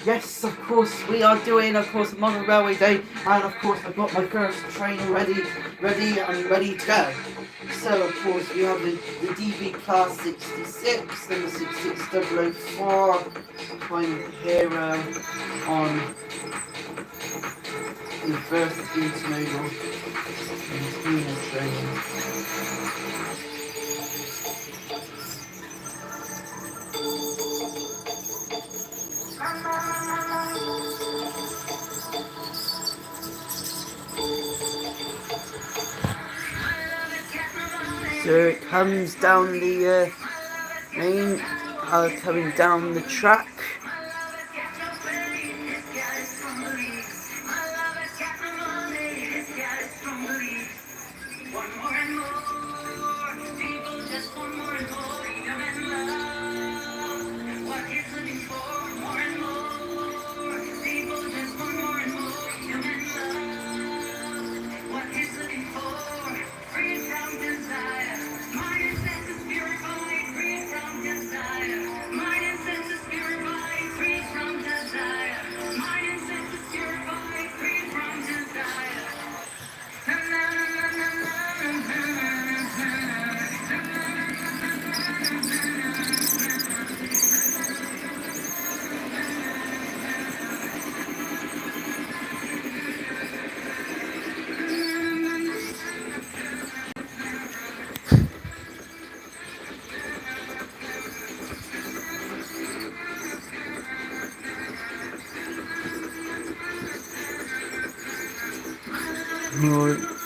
Yes, of course, we are doing, of course, Modern Railway Day, and of course, I've got my first train ready to go. So, of course, we have the DB Class 66, number 66004, I'm here on the first intermodal container train. So it comes down the main, coming down the track.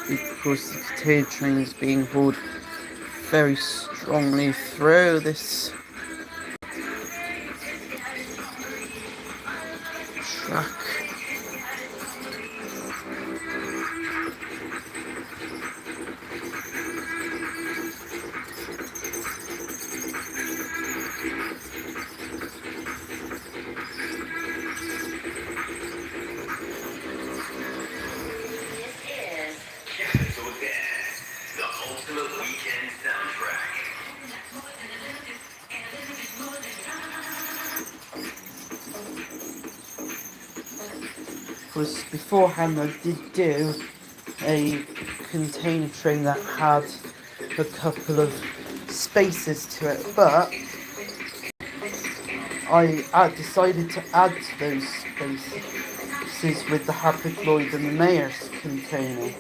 Of course, the container train is being hauled very strongly through this track. Was beforehand I did do a container train that had a couple of spaces to it, but I decided to add to those spaces with the Hapag-Lloyd and the Maersk container.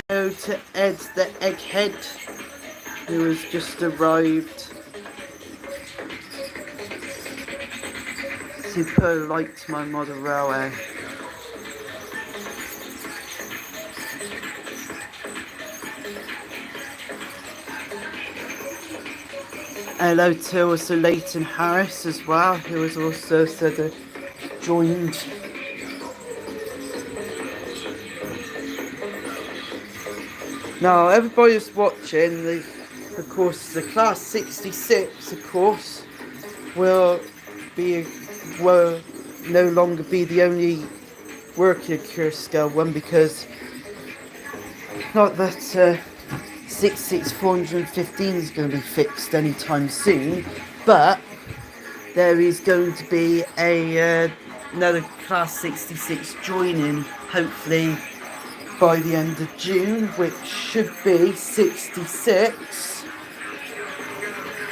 Hello to Ed the Egghead, who has just arrived. Super liked my model railway. Hello to also Leighton Harris as well, who has also joined. Now everybody's watching, of course, the Class 66, of course, will no longer be the only working Curse Scale one, because not that 66415 is going to be fixed anytime soon, but there is going to be another Class 66 joining, hopefully by the end of June, which should be 66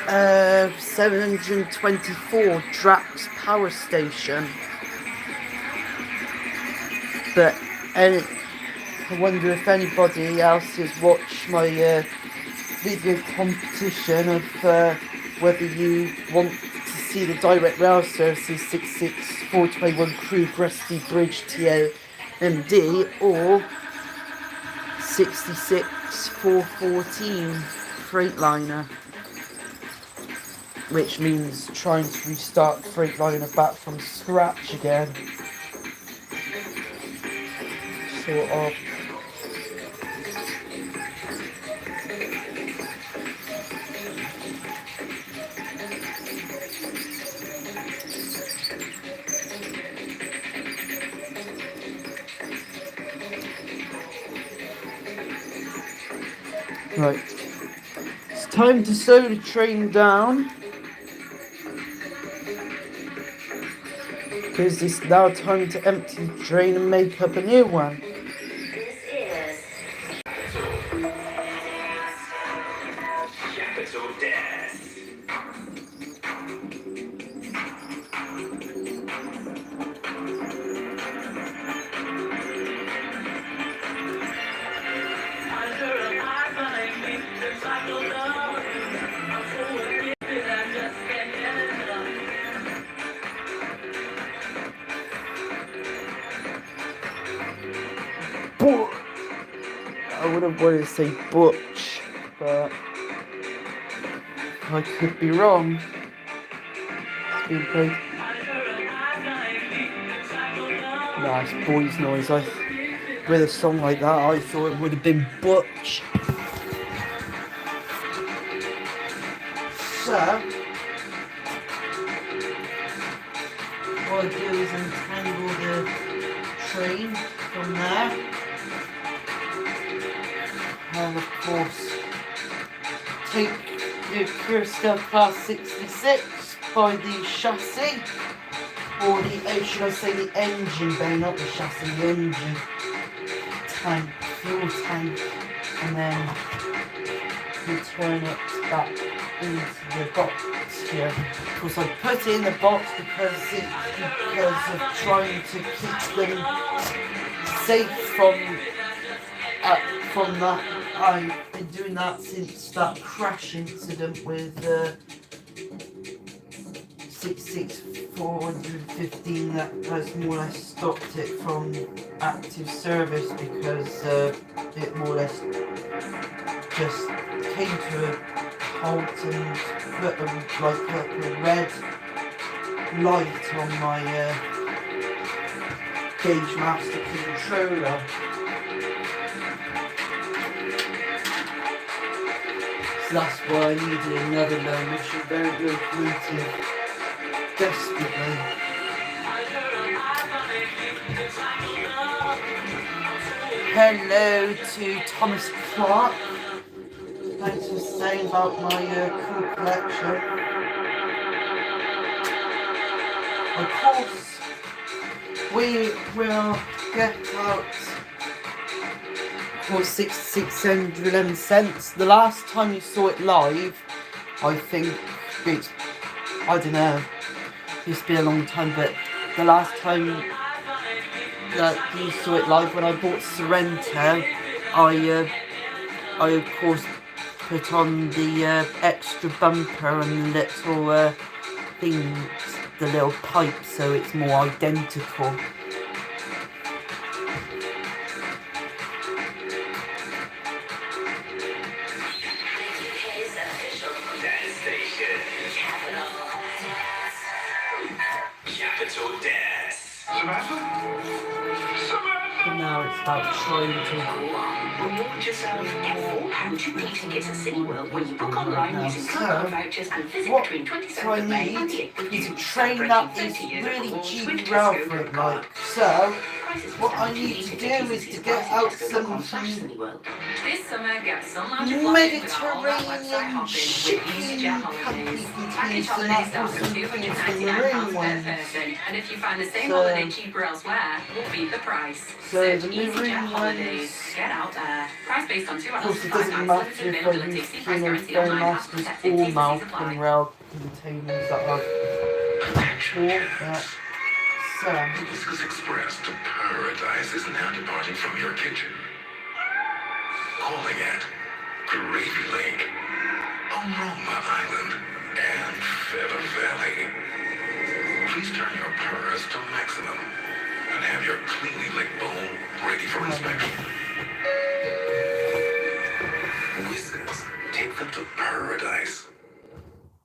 724 Drax Power Station. But I wonder if anybody else has watched my video competition of whether you want to see the direct rail services 66421 Crew Brusty Bridge TLMD or 66414 Freightliner, which means trying to restart Freightliner back from scratch again. Sort of. Right. It's time to slow the train down. Because it's now time to empty the train and make up a new one. This is Capital Dance. I would have wanted to say Butch, but I could be wrong. It's being played. Nah, it's Boys Noise. With a song like that, I thought it would have been Butch. So, what I do is untangle the train from there. And of course, take the Cruiser Class 66 by the chassis, or should I say the engine bay, not the chassis, the engine tank, fuel tank, and then return it back into the box here. Of course, I put it in the box because of trying to keep them safe from that. I've been doing that since that crash incident with 66415 that has more or less stopped it from active service, because it more or less just came to a halt and put a red light on my Gauge Master controller. That's why I needed another loan, which is very good Bluetooth desperately. Hello to Thomas Clark. Thanks for saying about my cool collection. Of course, we will get out for 611 cents. The last time you saw it live, I think it's, I don't know, it's been a long time, but the last time that you saw it live, when I bought Sorrento, I of course put on the extra bumper and the little things, the little pipe, so it's more identical. But now it's about trying to reward yourself. Get 4 pound 2p tickets at Cineworld when you book online using code vouchers and visit between 27th of May and the 8th of June. a train that is really cheap around for it, like. So, what I need to do is to get out some This summer, get some Mediterranean shipping company contains some apples and things from the ring ones. And if you find the same holiday cheaper elsewhere, we'll beat the price. So the EasyJet Holidays. ones, Get out there. Price based on 2 of hours course, it and 5 doesn't nights. matter Limited if I availability. use See price guarantee Kino online. Masters Protected. or T's and C's Malcolm apply. Rail containers that I've bought that. So, Hibiscus Express to paradise is now departing from your kitchen. Calling at Gravy Lake, Aroma Island, and Feather Valley. Please turn your purrs to maximum and have your cleanly licked bowl ready for inspection. Whiskers, take them to paradise.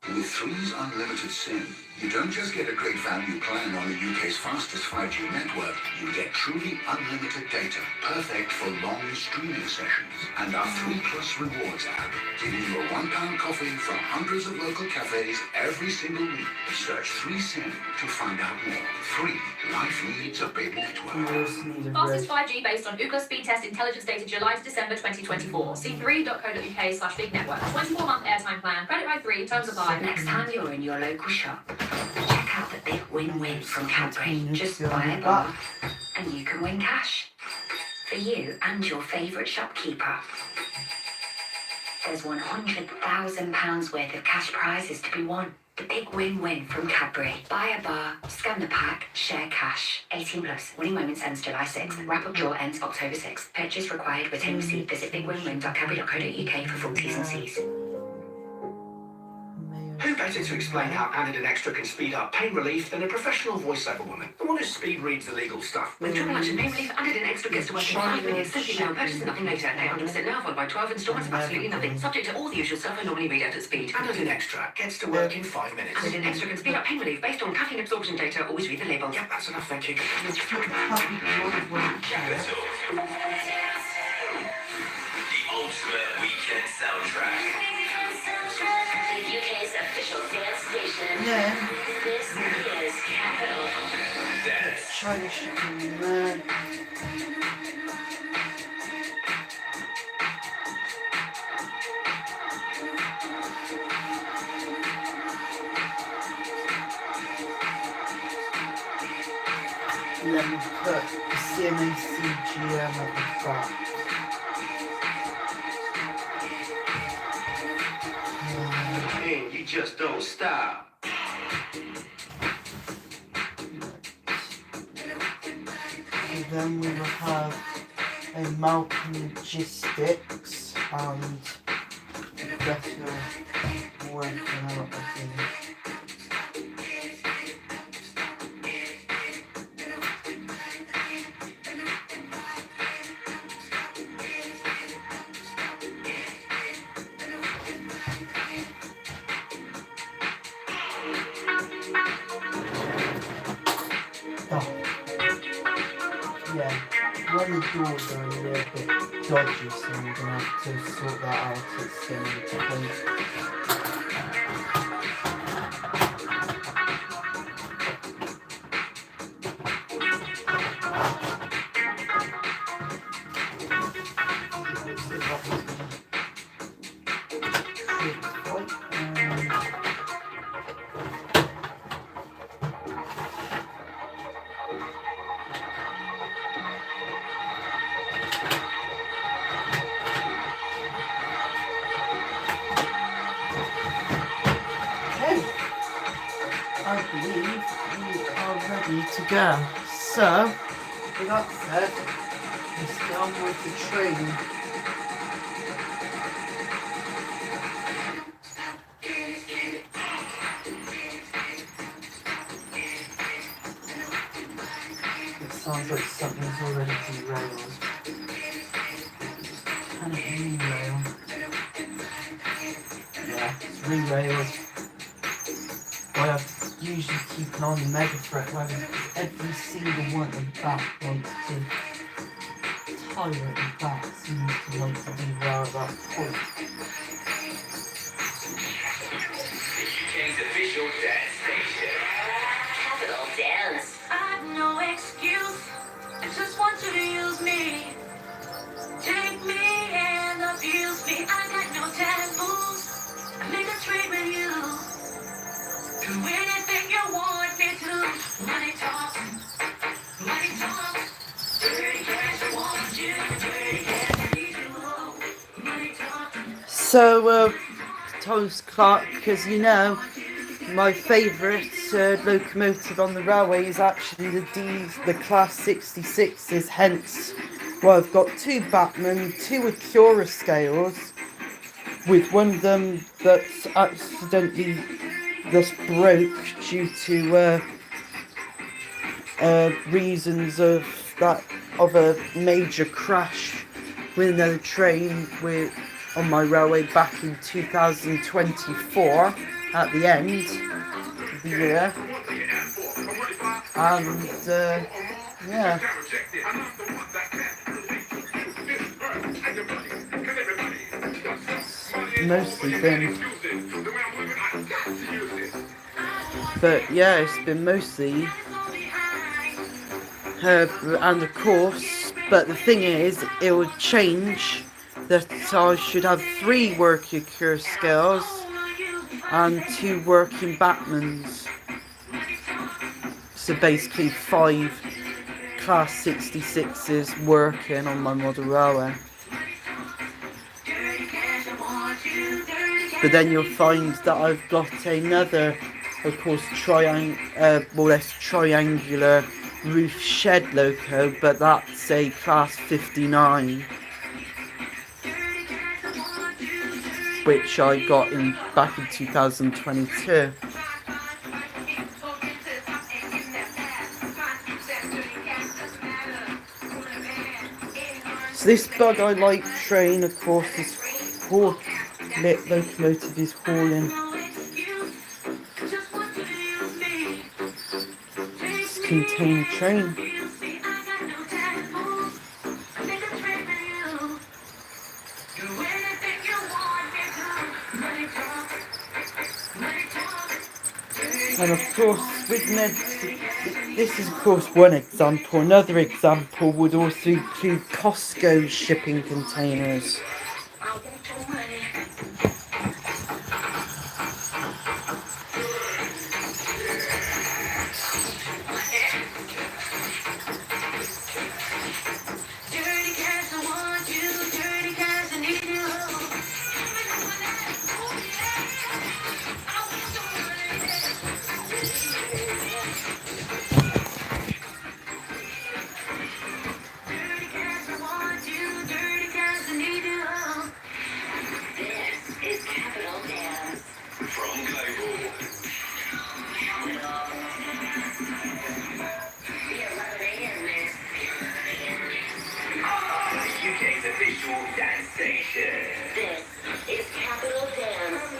With Three's Unlimited SIM, You don't just get a great value plan on the UK's fastest 5G network, you get truly unlimited data, perfect for long streaming sessions. And our 3 Plus Rewards app, giving you a £1 coffee from hundreds of local cafes every single week. Search 3SIM to find out more. 3 life needs a big network. Fastest 5G based on Ookla speed test intelligence data July to December 2024. See 3.co.uk/big network. 24-month airtime plan. Credit by 3. Terms apply. Next time you're in your local shop, check out the big win-win from Cadbury. Just buy a bar and you can win cash. For you and your favourite shopkeeper. There's £100,000 worth of cash prizes to be won. The big win-win from Cadbury. Buy a bar, scan the pack, share cash. 18 plus. Winning moments ends July 6th. Wrap-up draw ends October 6th. Purchase required with receipt. Visit bigwinwin.cadbury.co.uk for full T's and C's. Who better to explain how Anadin Extra can speed up pain relief than a professional voiceover woman? The one who speed reads the legal stuff. With triple action pain relief, Anadin Extra gets to work in 5 minutes. Simply now, purchase nothing later. Pay 100% now, followed by 12 installments of absolutely nothing. Subject to all the usual stuff I normally read out at speed. Anadin Extra gets to work in 5 minutes. Anadin Extra can speed up pain relief based on caffeine absorption data. Always read the label. Yep, that's enough, thank you. The ultimate weekend soundtrack. The UK's official dance station. Yeah. This is Capital. Dance. China chicken there. And then we put the CMA-CGM at the back. And you just don't stop. And then we will have a Malcolm Logistics and better working out, I think. Oh. Yeah, when the doors are a little bit dodgy, so I'm gonna have to sort that out at some point. See if that was gonna fit right. Okay, I believe we are ready to go. So, with that said, let's get on with the training. It sounds like something's already derailed. Can it re-rail? Yeah, it's re-railed. Well, I usually keep an eye on the Megafret, where every single one of that wants to tyrant of that seems to want to derail at that point. UK's official dance station. Capital Dance. I've no excuse. I just want you to use me. Take me and abuse me. I got no taboos. I make a trade with you. Do anything you want me to. Money talking. Money talk. Dirty cash, I want you. Dirty cash, I need you. Money talking. So, Thomas Clark, because you know, my favourite locomotive on the railway is actually the Class 66s, hence why I've got 2 Batman, 2 Acura scales, with one of them that's accidentally just broke due to reasons of a major crash with another train on my railway back in 2024 at the end of the year. And yeah, mostly been, but yeah, it's been mostly her and of course. But the thing is, it would change that I should have 3 working cure skills and 2 working Batmans. So basically 5 class 66s working on my model railway. But then you'll find that I've got another, of course, more or less triangular roof shed loco, but that's a class 59, which I got back in 2022. So this Bug I Like train, of course, this lit locomotive is hauling this container train. And of course, with this is of course one example. Another example would also include Costco shipping containers. UK's official dance station. This is Capital Dance.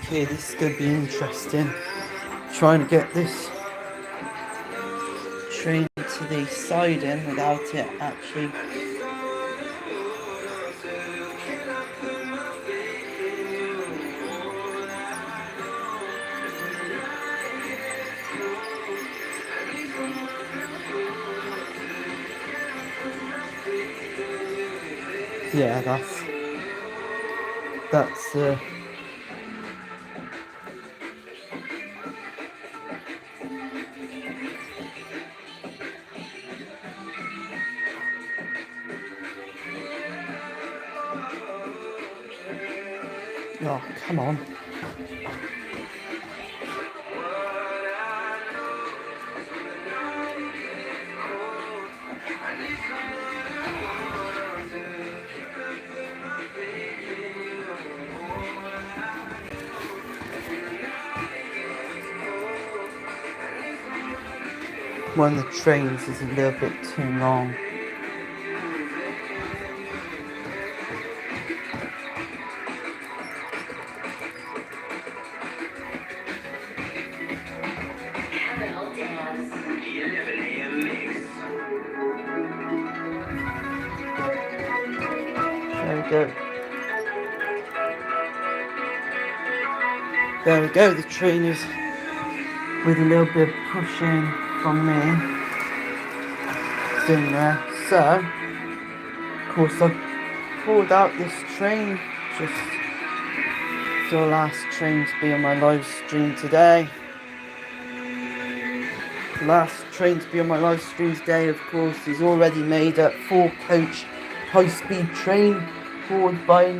Okay, this is going to be interesting. Trying to get this train to the siding without it actually. Yeah, that's oh, come on. one of the trains is a little bit too long. Capital Dance. 11 a.m. mix. There we go. There we go, the train is with a little bit of pushing from me. It's in there. So, of course, I pulled out this train just the last train to be on my live stream today. Last train to be on my live stream today, of course, is already made up 4-coach high-speed train pulled by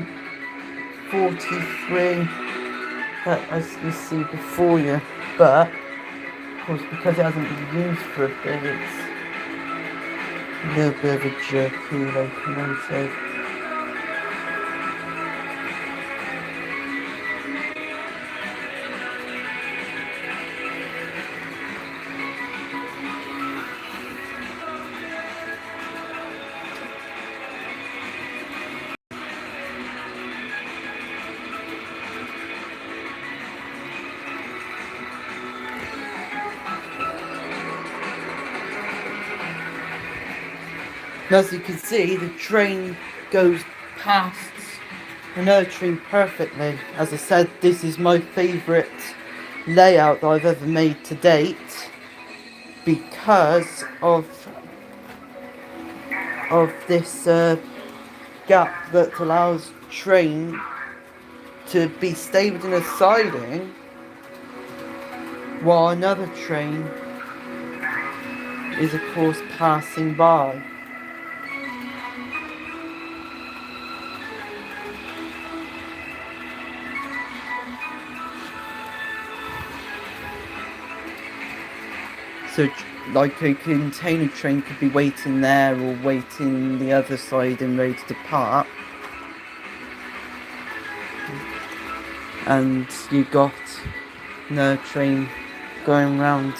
43 that as you see before you, but of course because it hasn't been used for a bit, it's a little bit of a jerky locomotive. As you can see, the train goes past another train perfectly. As I said, this is my favourite layout that I've ever made to date because of this gap that allows train to be stay within a siding while another train is of course passing by. So, like a container train could be waiting there or waiting the other side and ready to depart. And you got another train going round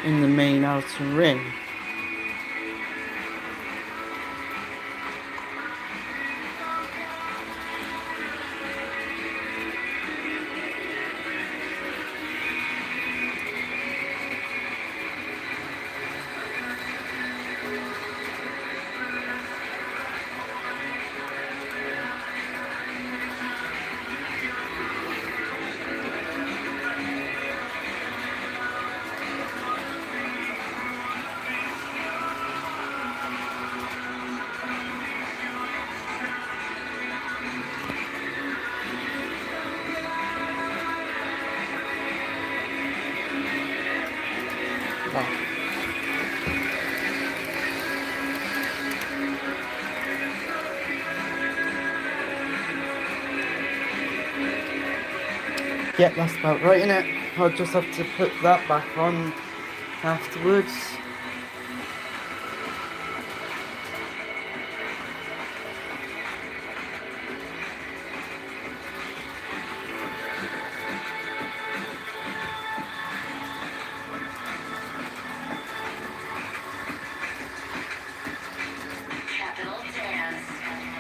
in the main outer ring. Yep, that's about right, innit? I'll just have to put that back on afterwards. Capital Dance.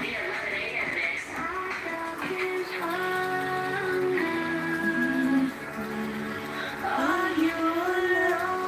The 11 a.m. mix. Are you alone?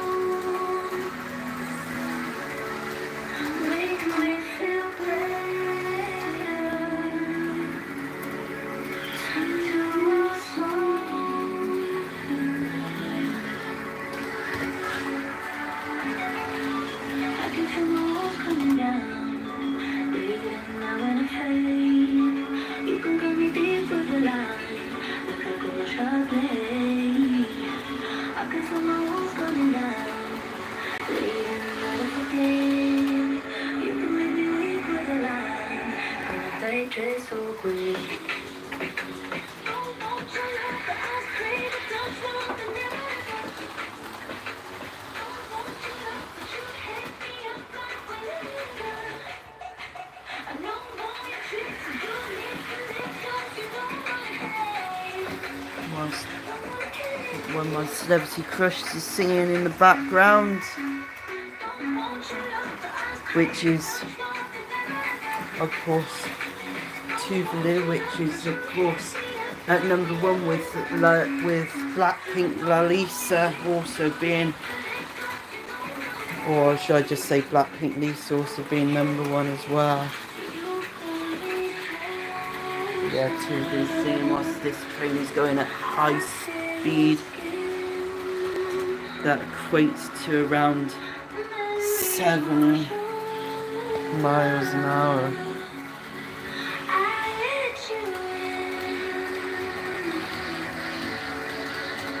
One of my celebrity crushes is singing in the background, which is, of course, Tuvalu, which is, of course, at #1 with Blackpink Lalisa also being, or should I just say Blackpink Lisa also being #1 as well. Yeah, Tuvalu singing whilst this train is going at high speed. That equates to around 70 miles an hour.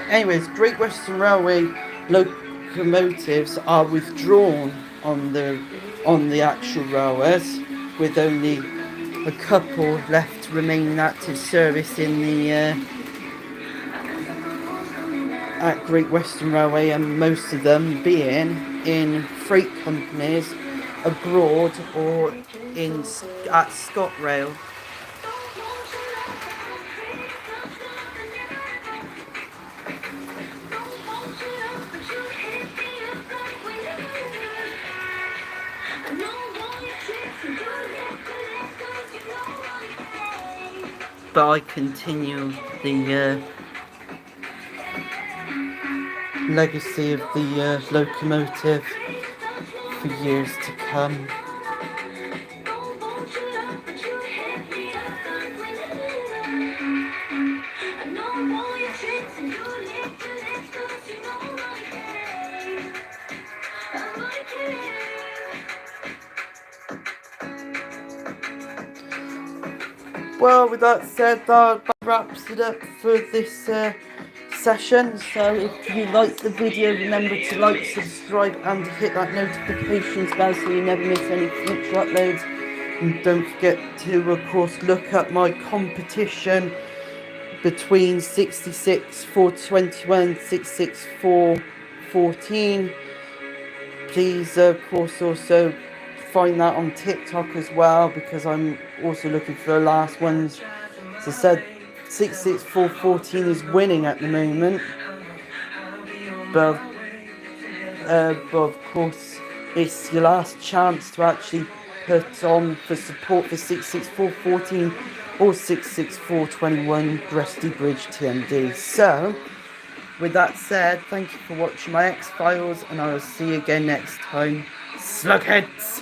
Anyways, Great Western Railway locomotives are withdrawn on the actual railways, with only a couple left remaining active service in the at Great Western Railway, and most of them being in freight companies abroad or at ScotRail. But I continue the legacy of the locomotive for years to come. Well, with that said, that wraps it up for this session. So if you like the video, remember to like, subscribe and hit that notifications bell so you never miss any future uploads. And don't forget to, of course, look up my competition between 66.421 66.414. Please, of course, also find that on TikTok as well, because I'm also looking for the last ones. As I said, 66.414 is winning at the moment, but of course it's your last chance to actually put on for support for 66.414 or 66.421 Rusty Bridge TMD. So with that said, thank you for watching my X-Files, and I will see you again next time, slugheads.